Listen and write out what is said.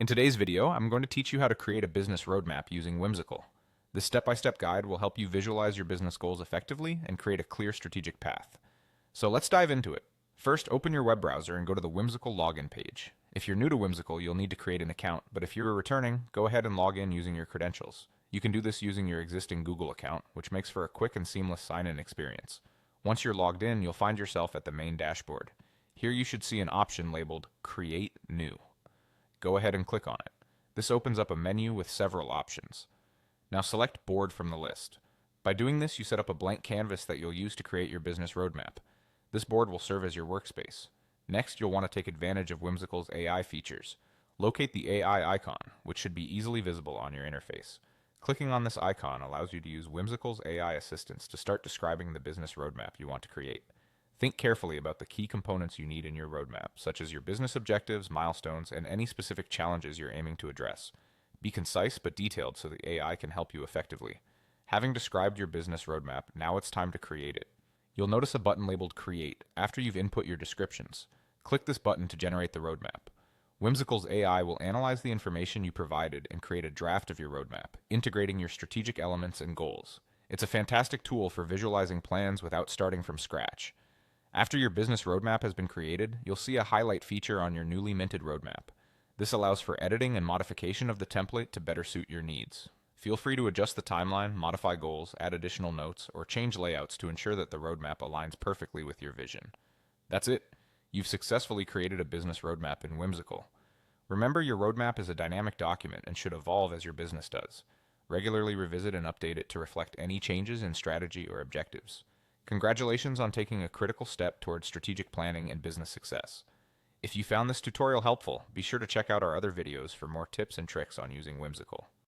In today's video, I'm going to teach you how to create a business roadmap using Whimsical. This step-by-step guide will help you visualize your business goals effectively and create a clear strategic path. So let's dive into it. First, open your web browser and go to the Whimsical login page. If you're new to Whimsical, you'll need to create an account, but if you're returning, go ahead and log in using your credentials. You can do this using your existing Google account, which makes for a quick and seamless sign-in experience. Once you're logged in, you'll find yourself at the main dashboard. Here you should see an option labeled Create New. Go ahead and click on it. This opens up a menu with several options. Now select Board from the list. By doing this, you set up a blank canvas that you'll use to create your business roadmap. This board will serve as your workspace. Next, you'll want to take advantage of Whimsical's AI features. Locate the AI icon, which should be easily visible on your interface. Clicking on this icon allows you to use Whimsical's AI assistance to start describing the business roadmap you want to create. Think carefully about the key components you need in your roadmap, such as your business objectives, milestones, and any specific challenges you're aiming to address. Be concise but detailed so the AI can help you effectively. Having described your business roadmap, now it's time to create it. You'll notice a button labeled Create after you've input your descriptions. Click this button to generate the roadmap. Whimsical's AI will analyze the information you provided and create a draft of your roadmap, integrating your strategic elements and goals. It's a fantastic tool for visualizing plans without starting from scratch. After your business roadmap has been created, you'll see a highlight feature on your newly minted roadmap. This allows for editing and modification of the template to better suit your needs. Feel free to adjust the timeline, modify goals, add additional notes, or change layouts to ensure that the roadmap aligns perfectly with your vision. That's it. You've successfully created a business roadmap in Whimsical. Remember, your roadmap is a dynamic document and should evolve as your business does. Regularly revisit and update it to reflect any changes in strategy or objectives. Congratulations on taking a critical step towards strategic planning and business success. If you found this tutorial helpful, be sure to check out our other videos for more tips and tricks on using Whimsical.